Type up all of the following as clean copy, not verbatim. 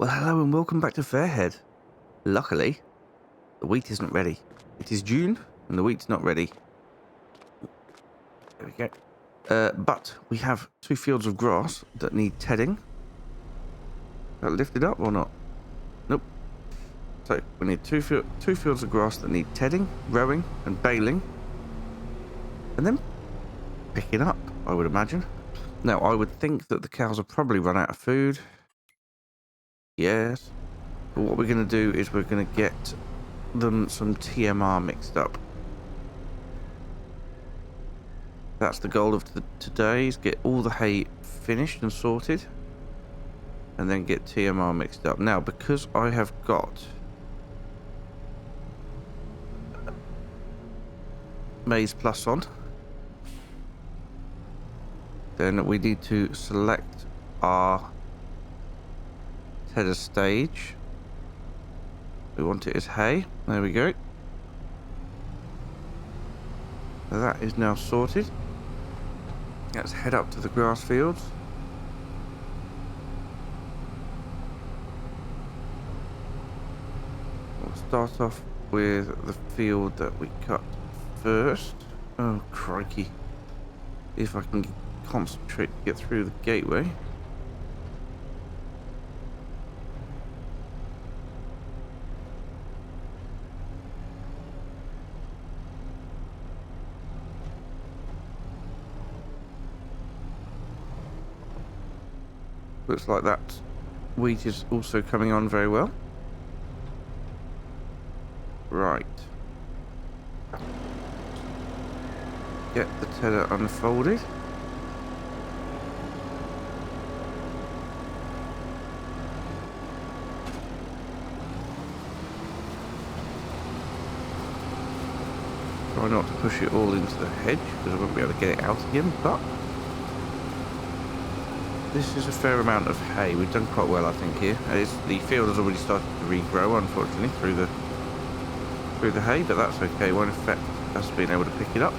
Well, hello and welcome back to Fairhead. Luckily, the wheat isn't ready. It is June and the wheat's not ready. There we go. But we have 2 fields of grass that need tedding. Is that lifted up or not? Nope. So we need two fields of grass that need tedding, rowing and baling. And then picking up, I would imagine. Now, I would think that the cows have probably run out of food. Yes. But what we're going to do is we're going to get them some TMR mixed up. That's the goal of today, is get all the hay finished and sorted. And then get TMR mixed up. Now, because I have got MaizePlus on, then we need to select our header stage. We want it as hay. There we go. So that is now sorted. Let's head up to the grass fields. We'll start off with the field that we cut first. Oh, crikey. If I can concentrate to get through the gateway. Looks like that wheat is also coming on very well. Right. Get the tedder unfolded. Try not to push it all into the hedge because I won't be able to get it out again, but this is a fair amount of hay. We've done quite well, I think, here. The field has already started to regrow, unfortunately, through the hay, but that's okay. Won't affect us being able to pick it up.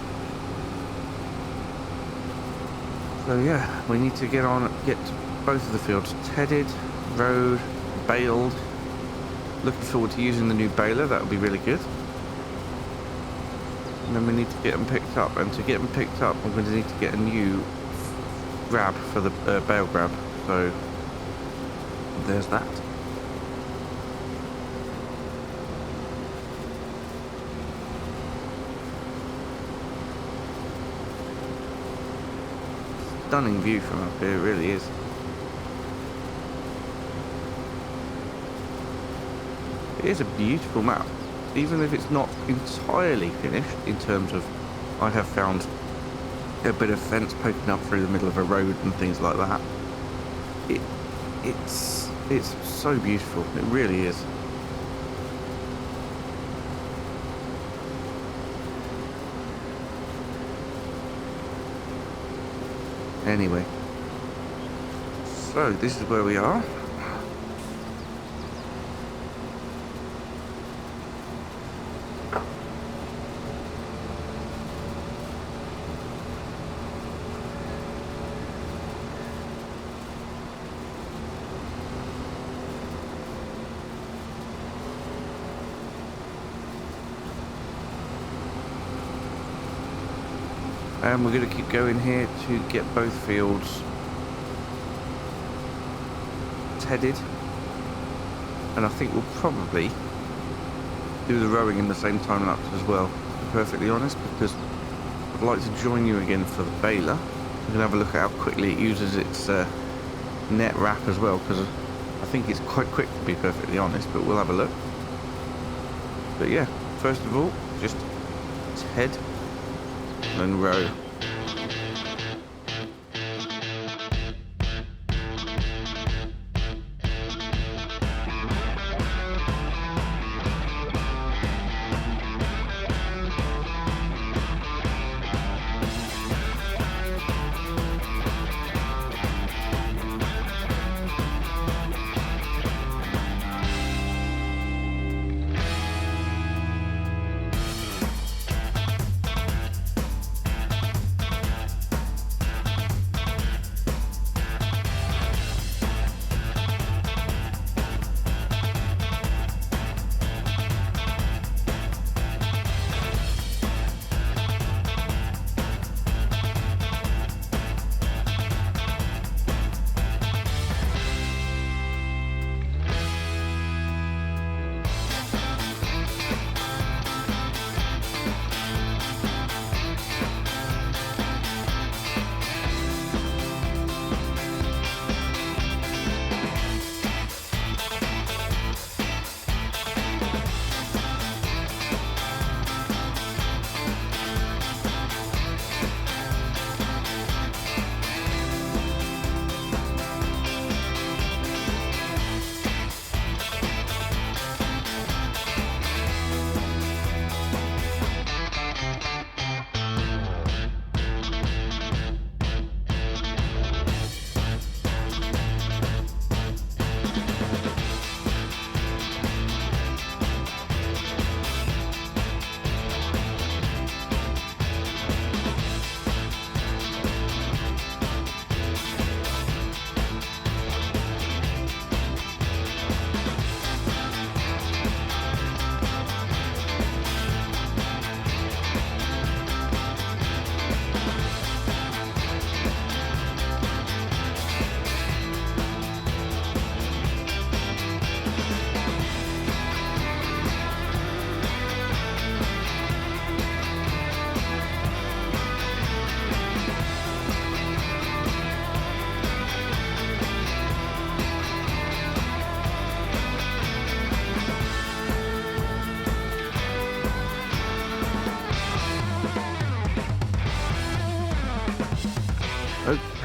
So yeah, we need to get both of the fields tedded, rowed, baled. Looking forward to using the new baler. That would be really good. And then we need to get them picked up. And to get them picked up, I'm going to need to get a new grab for the bale grab. So there's that. Stunning view from up here, it really is. It is a beautiful map, even if it's not entirely finished in terms of, I have found a bit of fence poking up through the middle of a road and things like that. It's so beautiful, it really is. Anyway, so this is where we are. And we're going to keep going here to get both fields tedded. And I think we'll probably do the rowing in the same time lapse as well, to be perfectly honest, because I'd like to join you again for the baler. We can have a look at how quickly it uses its net wrap as well, because I think it's quite quick, to be perfectly honest, but we'll have a look. But yeah, first of all, just ted and row.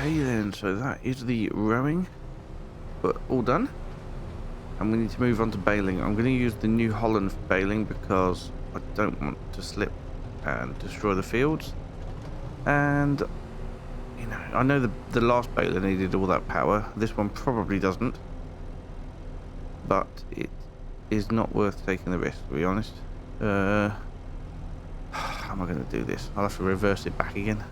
Okay then, so that is the rowing, but all done. And we need to move on to baling. I'm going to use the New Holland for baling because I don't want to slip and destroy the fields. And, you know, I know the last baler needed all that power. This one probably doesn't. But it is not worth taking the risk, to be honest. How am I going to do this? I'll have to reverse it back again.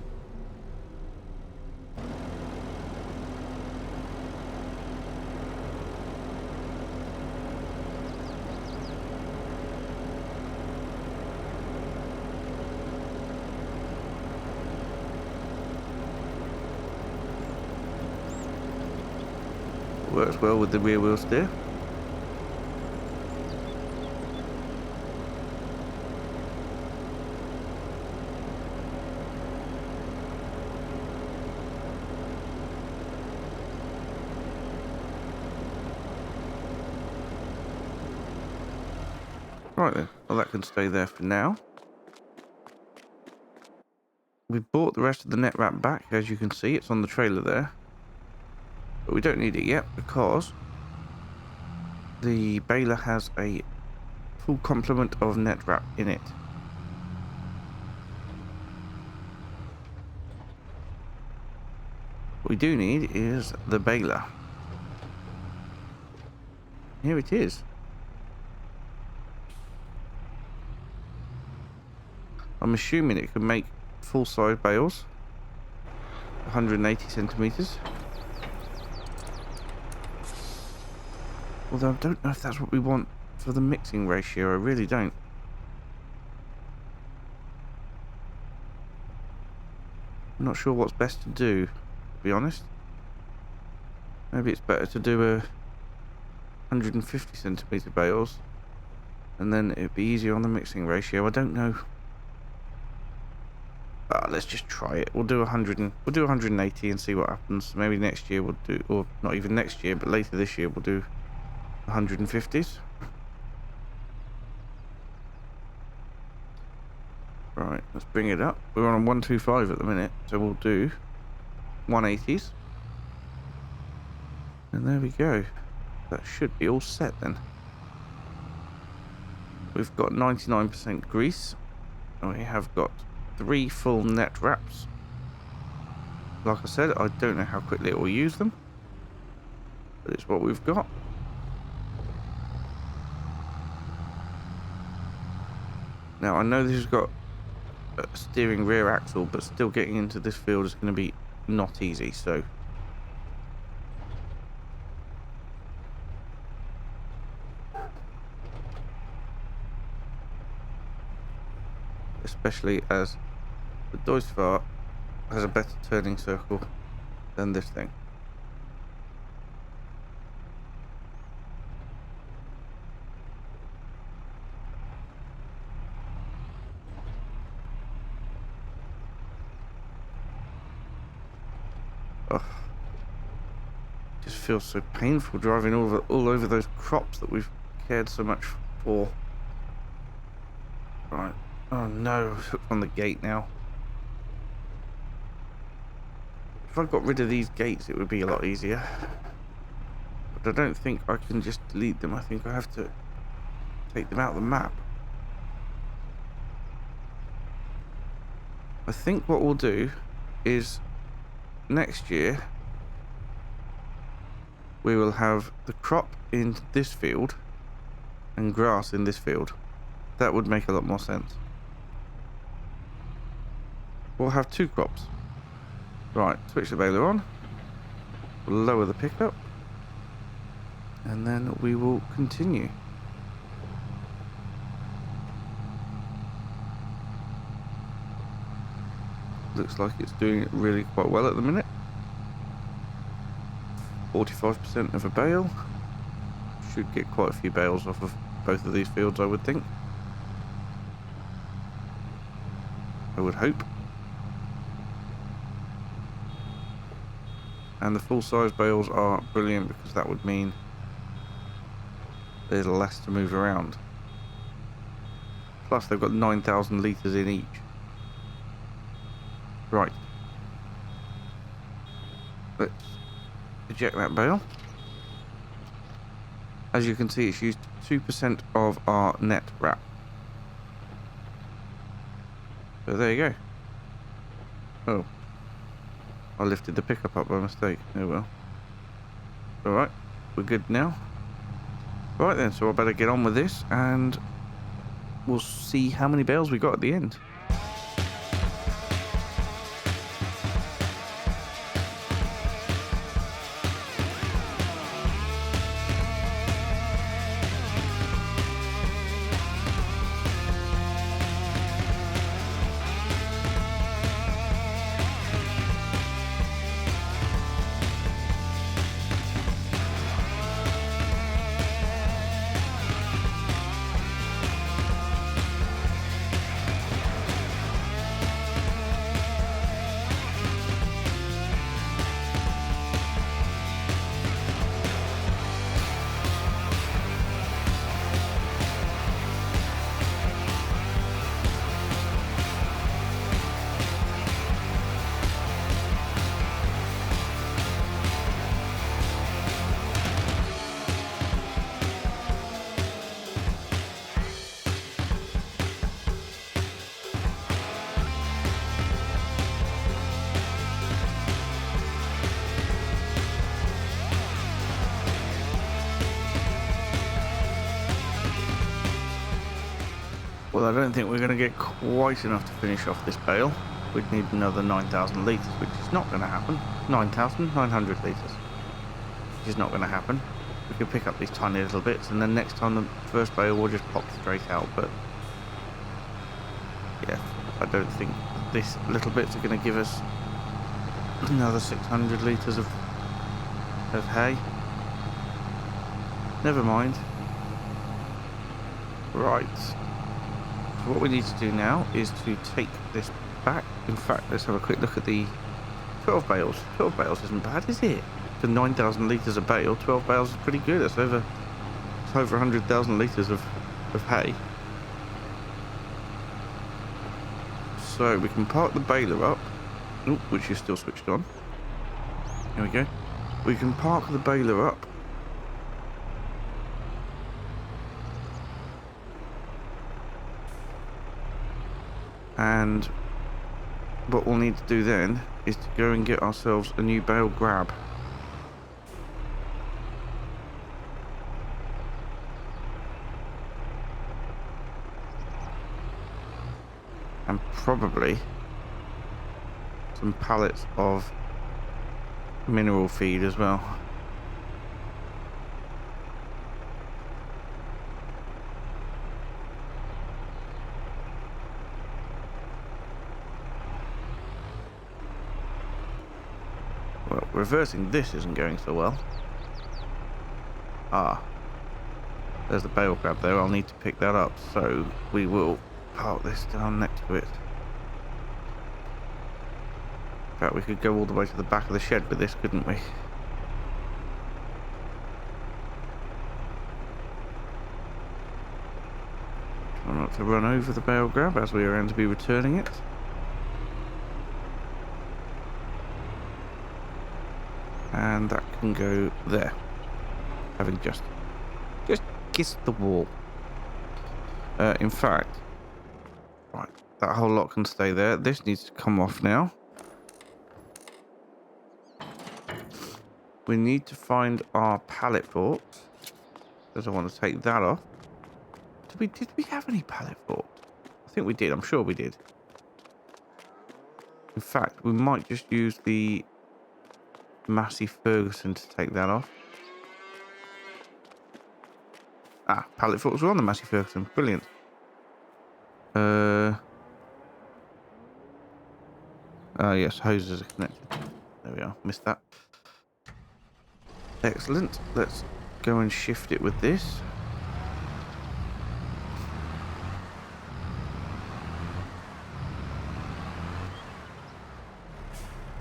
Works well with the rear wheel steer. Right then, well that can stay there for now. We bought the rest of the net wrap back, as you can see, it's on the trailer there. But we don't need it yet because the baler has a full complement of net wrap in it. What we do need is the baler. Here it is. I'm assuming it can make full-size bales, 180 centimeters. Although I don't know if that's what we want for the mixing ratio. I really don't. I'm not sure what's best to do, to be honest. Maybe it's better to do a 150 centimeter bales, and then it'd be easier on the mixing ratio. I don't know. Let's just try it. We'll do 180 and see what happens. Maybe next year we'll do, or not even next year, but later this year we'll do 150s. Right, let's bring it up. We're on 125 at the minute, so we'll do 180s. And there we go. That should be all set then. We've got 99% grease, and we have got 3 full net wraps. Like I said, I don't know how quickly it will use them, but it's what we've got. Now I know this has got a steering rear axle, but still getting into this field is going to be not easy, so especially as the Deutschfahrt has a better turning circle than this thing. Oh, just feels so painful driving all over those crops that we've cared so much for. Right. Oh no, I've hooked on the gate now. If I got rid of these gates, it would be a lot easier. But I don't think I can just delete them. I think I have to take them out of the map. I think what we'll do is next year we will have the crop in this field and grass in this field. That would make a lot more sense. We'll have 2 crops. Right, switch the baler on. We'll lower the pickup. And then we will continue. Looks like it's doing it really quite well at the minute. 45% of a bale. Should get quite a few bales off of both of these fields, I would think. I would hope. And the full-size bales are brilliant because that would mean there's less to move around. Plus they've got 9,000 litres in each. Right. Let's eject that bale. As you can see, it's used 2% of our net wrap. So there you go. Oh, I lifted the pickup up by mistake. Oh well. Alright, we're good now. Right then, so I better get on with this and we'll see how many bales we got at the end. Well, I don't think we're going to get quite enough to finish off this bale. We'd need another 9,000 litres, which is not going to happen. 9,900 litres, which is not going to happen. We can pick up these tiny little bits, and then next time the first bale will just pop straight out. But yeah, I don't think these little bits are going to give us another 600 litres of hay. Never mind. Right. So what we need to do now is to take this back. In fact, let's have a quick look at the 12 bales. 12 bales isn't bad, is it? For 9,000 litres a bale, 12 bales is pretty good. It's over 100,000 litres of hay. So we can park the baler up, which is still switched on. Here we go. We can park the baler up. And what we'll need to do then is to go and get ourselves a new bale grab. And probably some pallets of mineral feed as well. Well, reversing this isn't going so well. Ah, there's the bale grab there. I'll need to pick that up, so we will park this down next to it. In fact, we could go all the way to the back of the shed with this, couldn't we? Try not to run over the bale grab as we are going to be returning it. And that can go there, having just kissed the wall. In fact, right, that whole lot can stay there. This needs to come off now. We need to find our pallet forks, because I want to take that off. Did we have any pallet forks? I think we did. I'm sure we did. In fact, we might just use the Massey Ferguson to take that off. Ah, pallet forks were on the Massey Ferguson. Brilliant. Yes, hoses are connected. There we are. Missed that. Excellent. Let's go and shift it with this.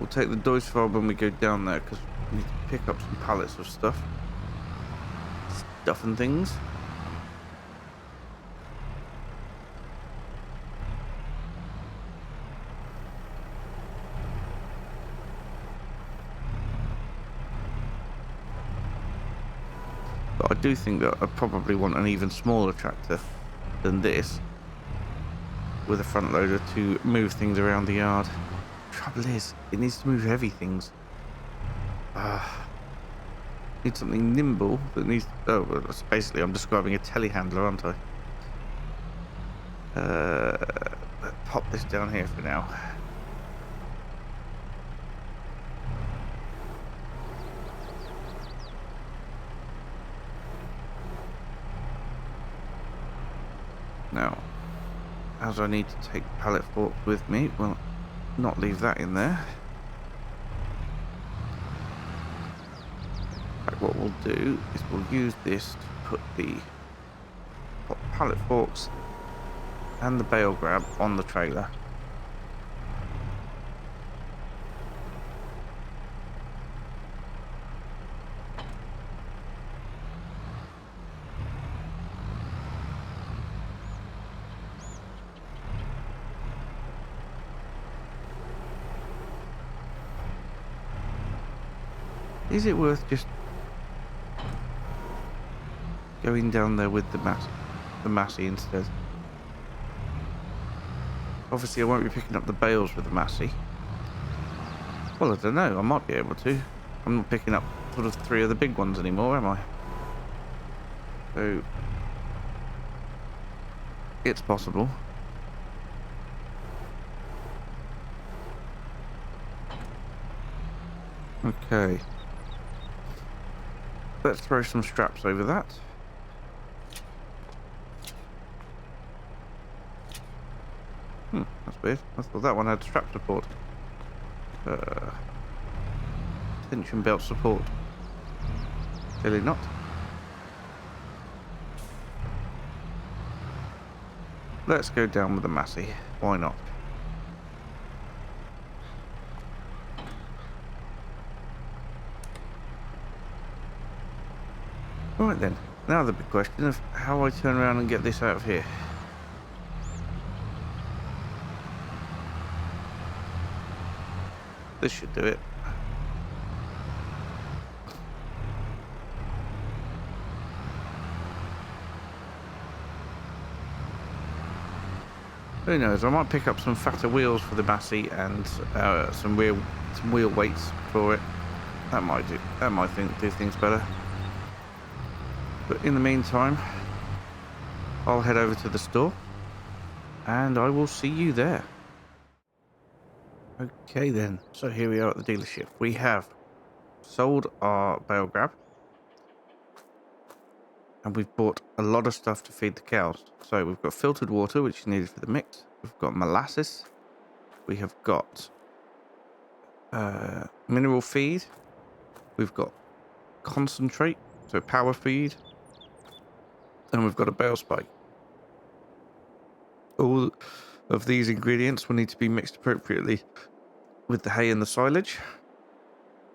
We'll take the Deutz fob when we go down there, because we need to pick up some pallets of stuff and things. do think that I'd probably want an even smaller tractor than this, with a front loader to move things around the yard. Trouble is, it needs to move heavy things. Need something nimble that needs... Oh, well, that's basically I'm describing a telehandler, aren't I? Let's pop this down here for now. Now, as I need to take pallet forks with me, well, not leave that in there. What we'll do is we'll use this to put the pallet forks and the bale grab on the trailer. Is it worth just going down there with the Massey instead? Obviously I won't be picking up the bales with the Massey. Well, I don't know, I might be able to. I'm not picking up sort of 3 of the big ones anymore, am I? So it's possible. Okay. Let's throw some straps over that. That's weird. I thought that one had strap support. Tension belt support. Clearly not. Let's go down with the Massey. Why not? Right then. Now the big question of how I turn around and get this out of here. This should do it. Who knows? I might pick up some fatter wheels for the Massey and some wheel weights for it. That might do things better. But in the meantime, I'll head over to the store and I will see you there. Okay then, so here we are at the dealership. We have sold our bale grab and we've bought a lot of stuff to feed the cows. So we've got filtered water, which is needed for the mix. We've got molasses. We have got mineral feed. We've got concentrate, so power feed. And we've got a bale spike. All of these ingredients will need to be mixed appropriately with the hay and the silage.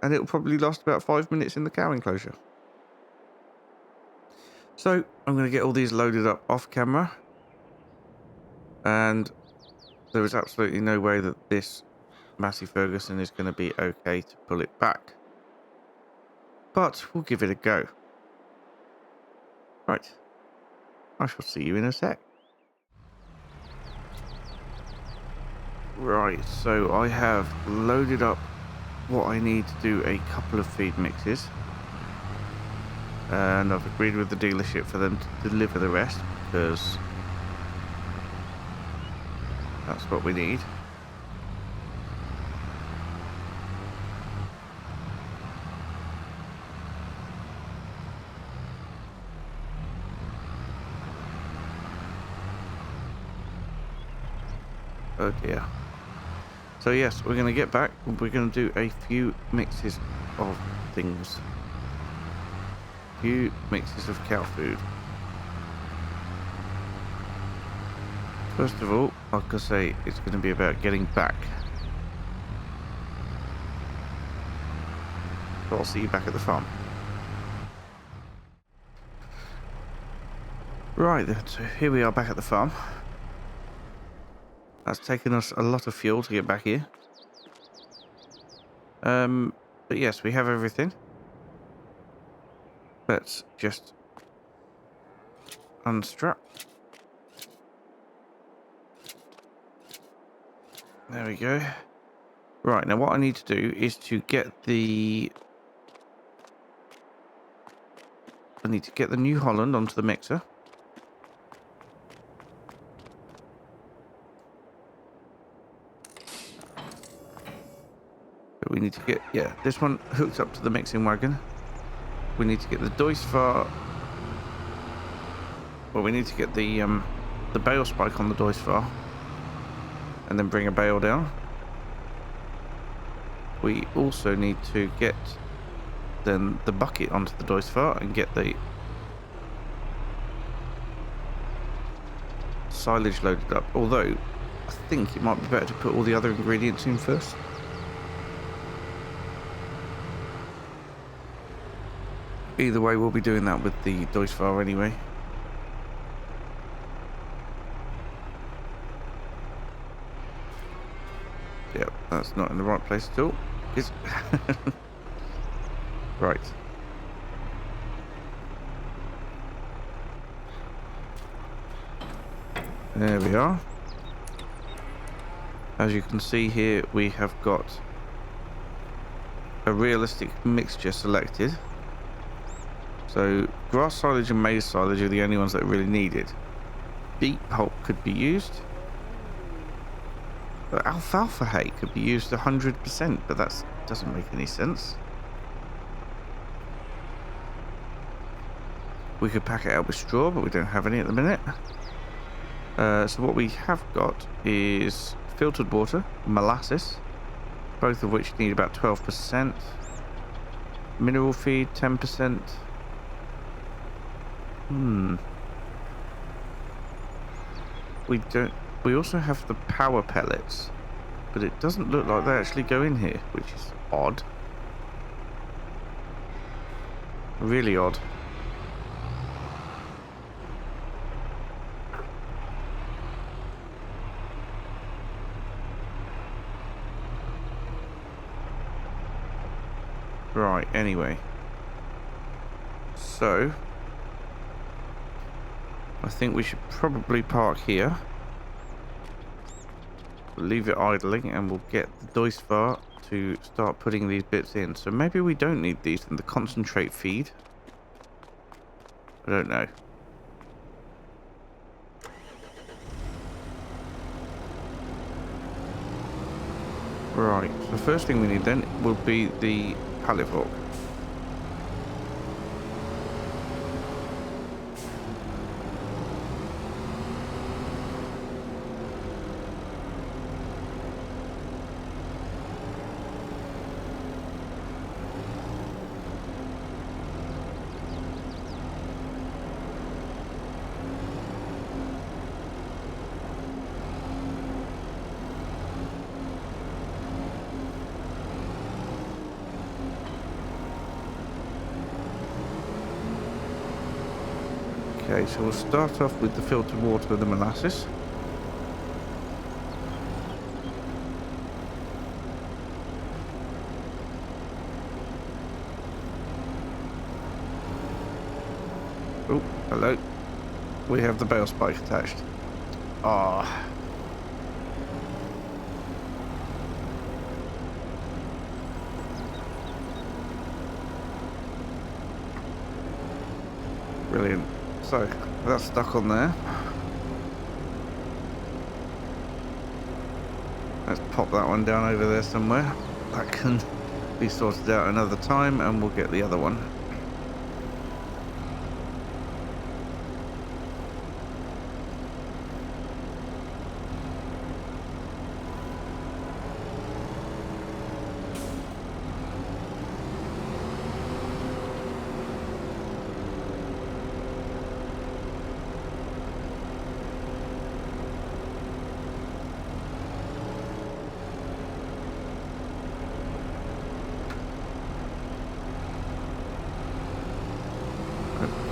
And it'll probably last about 5 minutes in the cow enclosure. So I'm going to get all these loaded up off camera. And there is absolutely no way that this Massey Ferguson is going to be okay to pull it back. But we'll give it a go. Right. I shall see you in a sec. Right, so I have loaded up what I need to do a couple of feed mixes. And I've agreed with the dealership for them to deliver the rest because that's what we need. Oh dear. So yes, we're going to get back and we're going to do a few mixes of things. Few mixes of cow food. First of all, like I say, it's going to be about getting back. So I'll see you back at the farm. Right then, so here we are back at the farm. That's taken us a lot of fuel to get back here. But yes, we have everything. Let's just unstrap. There we go. Right, now what I need to do is to get the... I need to get the New Holland onto the mixer. But we need to get, yeah, this one hooked up to the mixing wagon. We need to get the Doisvar... Well, we need to get the bale spike on the Doisvar. And then bring a bale down. We also need to get then the bucket onto the Doisvar and get the silage loaded up. Although, I think it might be better to put all the other ingredients in first. Either way, we'll be doing that with the Doisvar anyway. Yep, that's not in the right place at all. Is right. There we are. As you can see here, we have got a realistic mixture selected. So grass silage and maize silage are the only ones that are really needed. Beet pulp could be used. But alfalfa hay could be used 100%, but that doesn't make any sense. We could pack it out with straw, but we don't have any at the minute. So what we have got is filtered water, molasses, both of which need about 12%. Mineral feed, 10%. We also have the power pellets, but it doesn't look like they actually go in here, which is odd. Really odd. Right, anyway. So, I think we should probably park here. Leave it idling and we'll get the Doisvar to start putting these bits in. So maybe we don't need these in the concentrate feed. I don't know. Right, so the first thing we need then will be the pallet fork. Okay, so we'll start off with the filtered water and the molasses. Oh, hello. We have the bale spike attached. Ah. Brilliant. So, that's stuck on there. Let's pop that one down over there somewhere. That can be sorted out another time and we'll get the other one.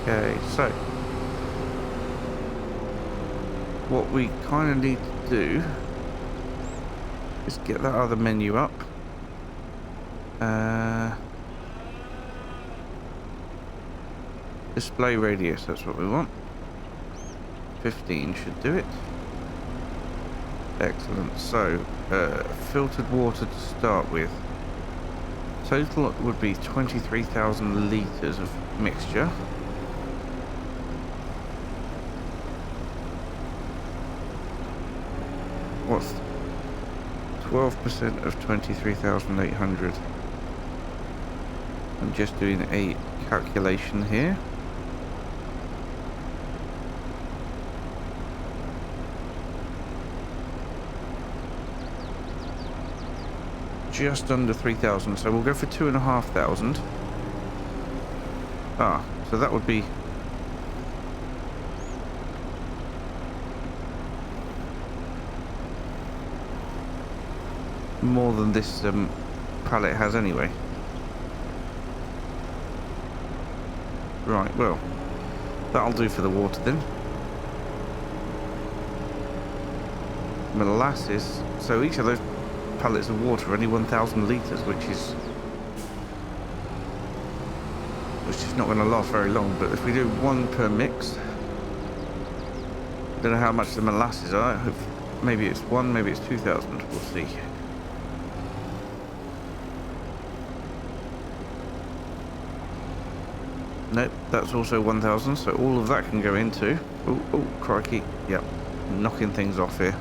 Okay, so what we kind of need to do is get that other menu up. Display radius, that's what we want. 15 should do it. Excellent. So, filtered water to start with. Total would be 23,000 litres of mixture. What's 12% of 23,800? I'm just doing a calculation here. Just under 3,000, so we'll go for 2,500. Ah, so that would be more than this pallet has anyway. Right, well, that'll do for the water then. Molasses, so each of those pallets of water are only 1,000 litres, which is not going to last very long. But if we do one per mix, I don't know how much the molasses are. Maybe it's one, maybe it's 2,000. We'll see. Nope, that's also 1,000. So all of that can go into. Oh, crikey! Yep, knocking things off here.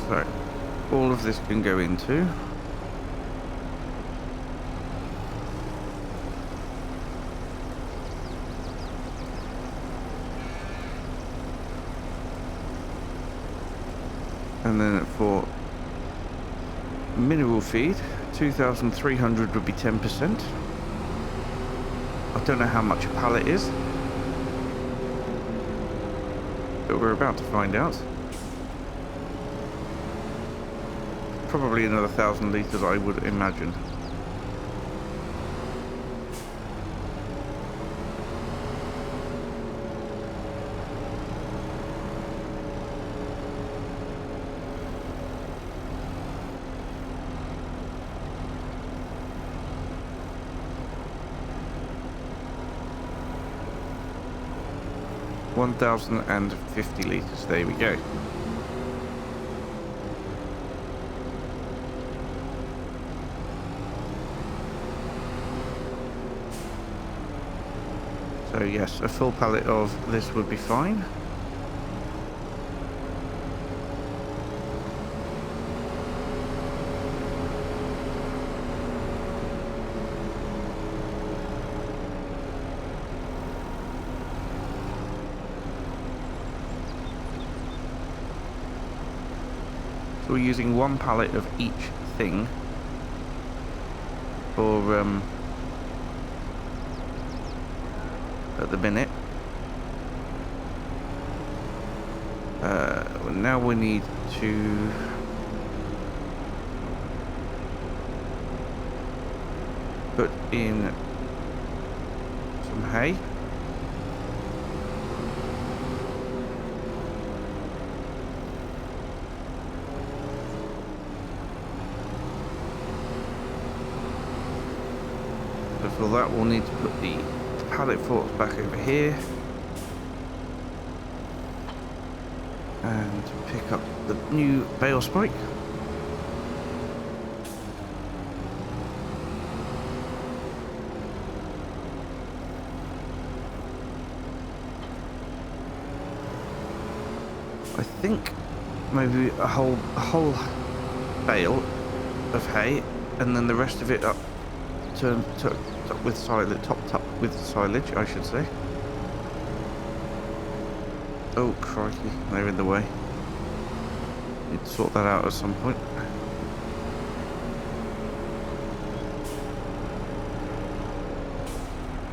So, all of this can go into. And then for mineral feed, 2,300 would be 10%. I don't know how much a pallet is, but we're about to find out. Probably another 1,000 litres, I would imagine. $1,050 litres, there we go. So yes, a full pallet of this would be fine. So we're using one pallet of each thing for at the minute. Now we need to put in some hay. So for that we'll need to put the pallet forks back over here and pick up the new bale spike. I think maybe a whole bale of hay, and then the rest of it up with silage, topped up with silage, I should say. Oh crikey, they're in the way. Need to sort that out at some point.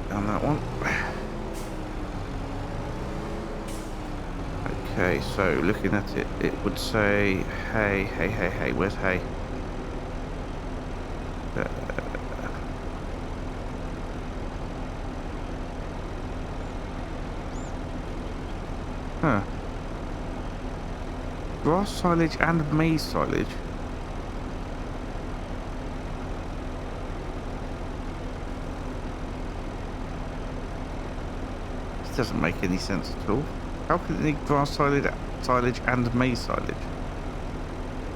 Down that one. Okay, so looking at it, it would say hay, hay, hay, hay. Where's hay? Huh. Grass silage and maize silage. This doesn't make any sense at all. How can it need grass silage and maize silage?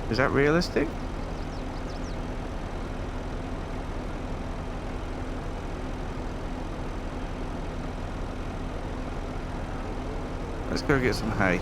Is that realistic? Let's go get some hay.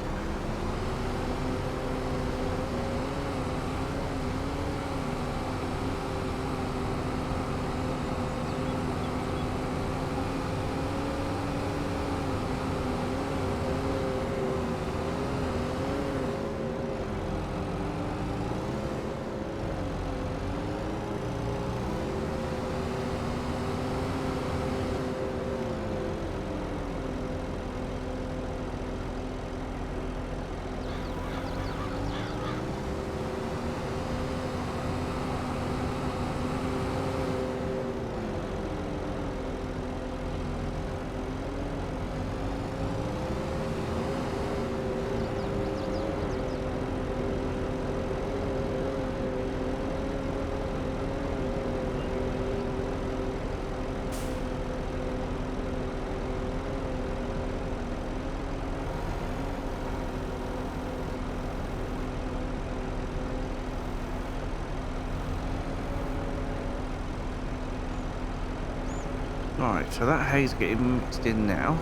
Right, so that hay's getting mixed in now.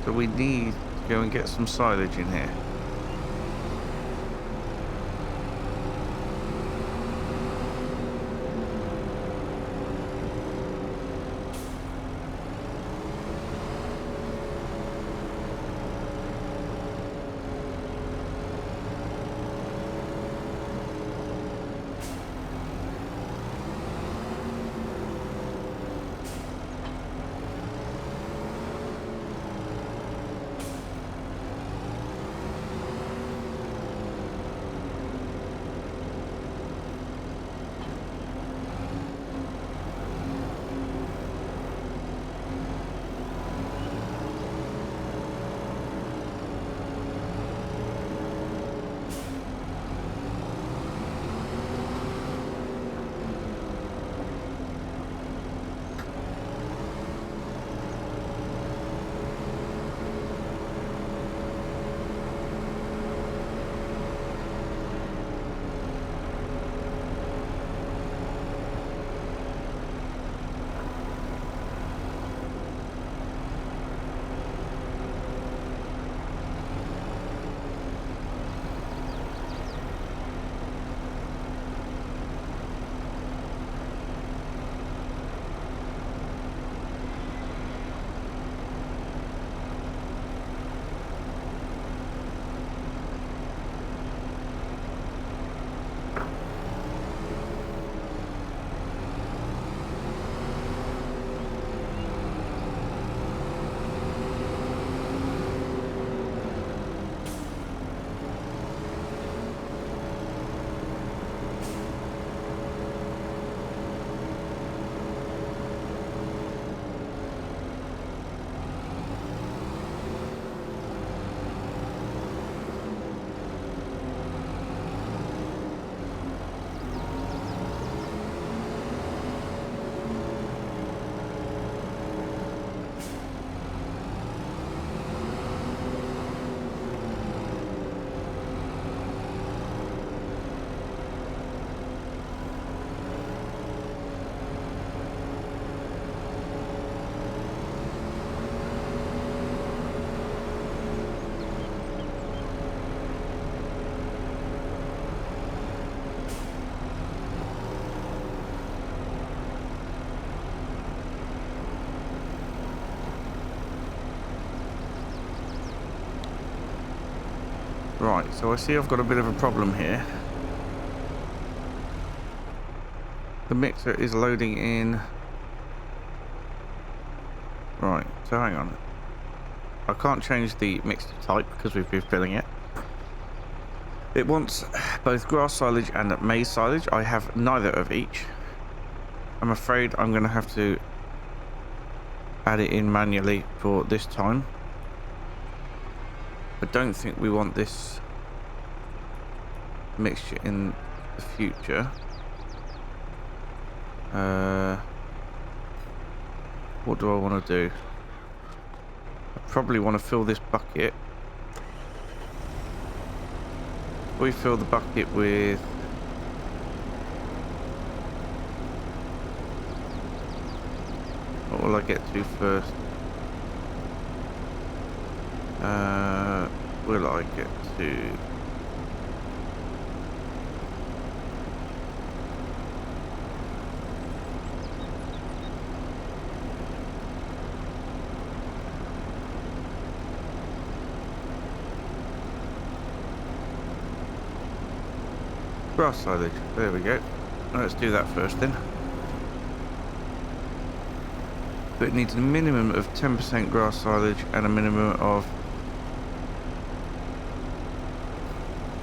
So we need to go and get some silage in here. Right, so I see I've got a bit of a problem here. The mixer is loading in. Right, so hang on. I can't change the mixture type because we've been filling it. It wants both grass silage and maize silage. I have neither of each. I'm afraid I'm going to have to add it in manually for this time. I don't think we want this mixture in the future. What do I want to do? I probably want to fill this bucket. We fill the bucket with what will I get to first? Will I get to grass silage? There we go. Let's do that first then. But it needs a minimum of 10% grass silage and a minimum of...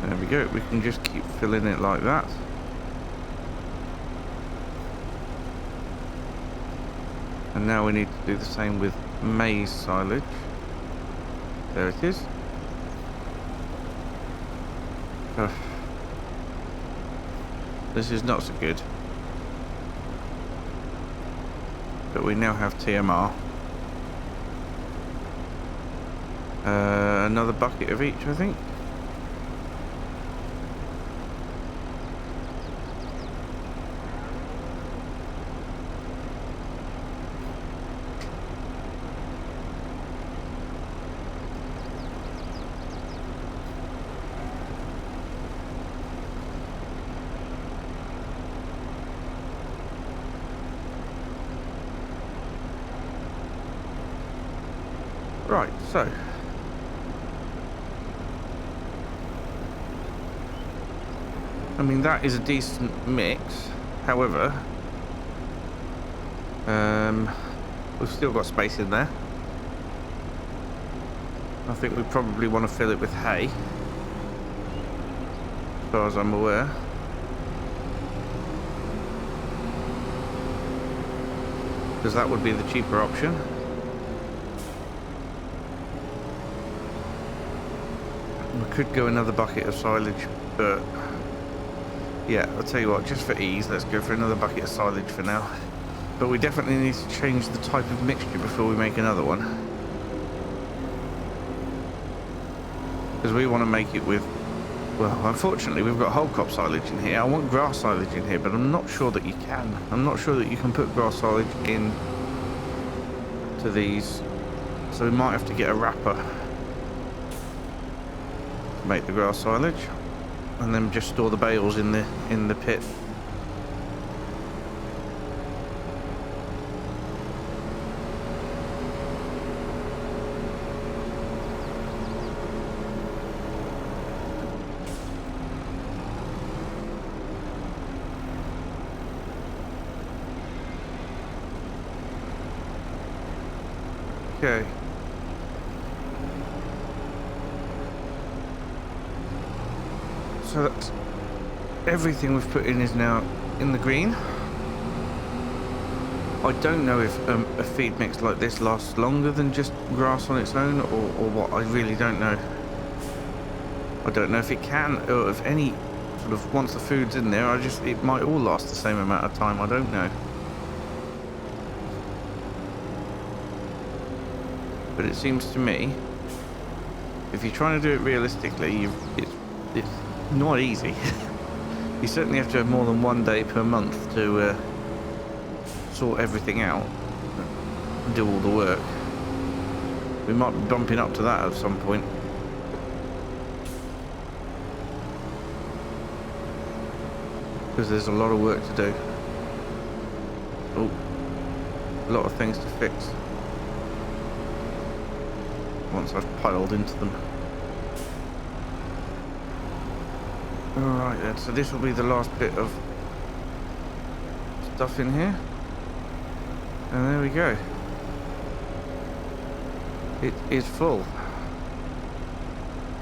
There we go. We can just keep filling it like that. And now we need to do the same with maize silage. There it is. This is not so good. But we now have TMR. Another bucket of each, I think. Right, so I mean that is a decent mix. However, we've still got space in there. I think we probably want to fill it with hay, as far as I'm aware. Because that would be the cheaper option. We could go another bucket of silage, but yeah, I'll tell you what, just for ease, let's go for another bucket of silage for now. But we definitely need to change the type of mixture before we make another one. Because we want to make it with, well, unfortunately we've got whole crop silage in here. I want grass silage in here, but I'm not sure that you can. I'm not sure that you can put grass silage in to these. So we might have to get a wrapper. Make the grass silage and then just store the bales in the pit. Okay. So that's everything we've put in is now in the green. I don't know if a feed mix like this lasts longer than just grass on its own, or what. I really don't know. I don't know if it can, or if any sort of, once the food's in there, it might all last the same amount of time. I don't know. But it seems to me, if you're trying to do it realistically, it's not easy. You certainly have to have more than 1 day per month to sort everything out and do all the work. We might be bumping up to that at some point. Because there's a lot of work to do. Oh, a lot of things to fix once I've piled into them. Alright then, so this will be the last bit of stuff in here. And there we go. It is full.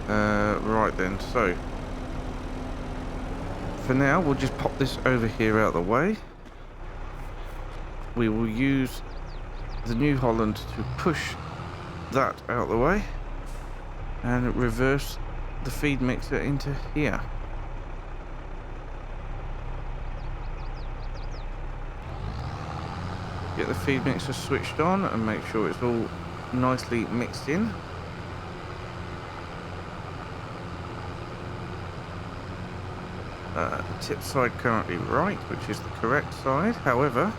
Right then, so for now we'll just pop this over here out of the way. we will use the New Holland to push that out of the way and reverse the feed mixer into here. Get the feed mixer switched on and make sure it's all nicely mixed in. The tip side currently right, which is the correct side. However,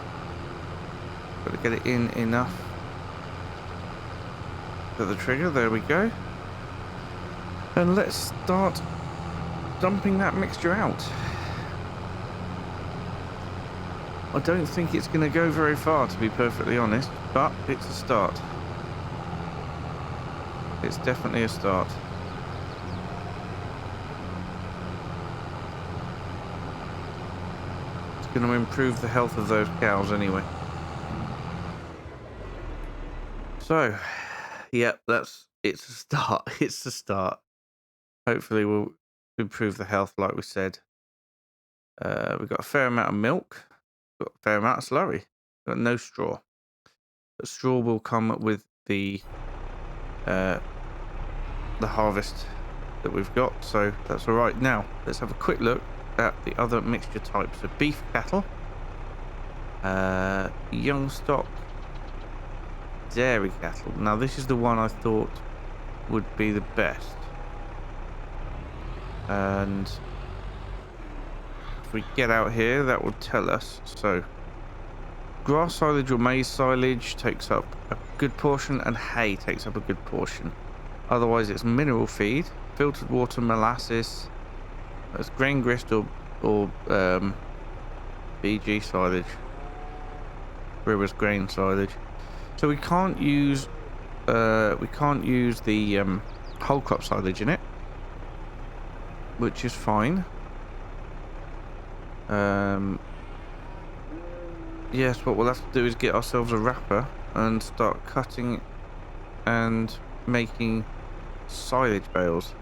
got to get it in enough for the trigger. There we go. And let's start dumping that mixture out. I don't think it's going to go very far, to be perfectly honest, but it's a start. It's definitely a start. Going to improve the health of those cows anyway. So, yeah, it's a start. It's a start. Hopefully we'll improve the health like we said. We've got a fair amount of milk. Got a fair amount of slurry. Got no straw. But straw will come with the harvest that we've got, so that's all right. Now, let's have a quick look at the other mixture types of beef cattle, young stock, dairy cattle. Now this is the one I thought would be the best, and if we get out here that will tell us. So grass silage or maize silage takes up a good portion, and hay takes up a good portion. Otherwise it's mineral feed, filtered water, molasses, that's grain grist or BG silage, Brewer's grain silage. So we can't use the whole crop silage in it, which is fine. Yes, what we'll have to do is get ourselves a wrapper and start cutting and making silage bales.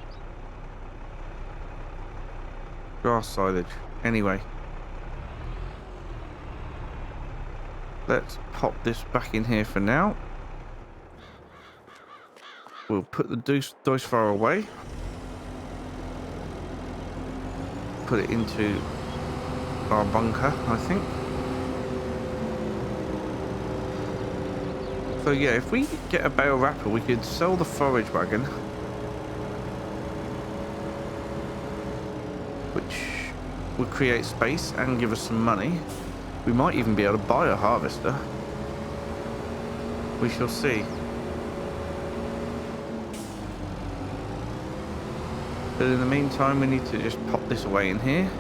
Grass silage. Anyway, let's pop this back in here for now. We'll put the dice far away. Put it into our bunker, I think. So yeah, if we get a bale wrapper, we could sell the forage wagon, which would create space and give us some money. We might even be able to buy a harvester. We shall see. But in the meantime, we need to just pop this away in here.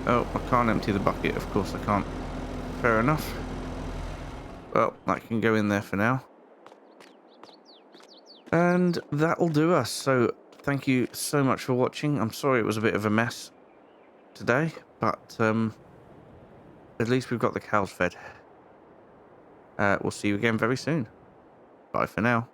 Oh, I can't empty the bucket. Of course I can't. Fair enough. Well, that can go in there for now. And that'll do us. So thank you so much for watching. I'm sorry it was a bit of a mess today, but at least we've got the cows fed. We'll see you again very soon. Bye for now.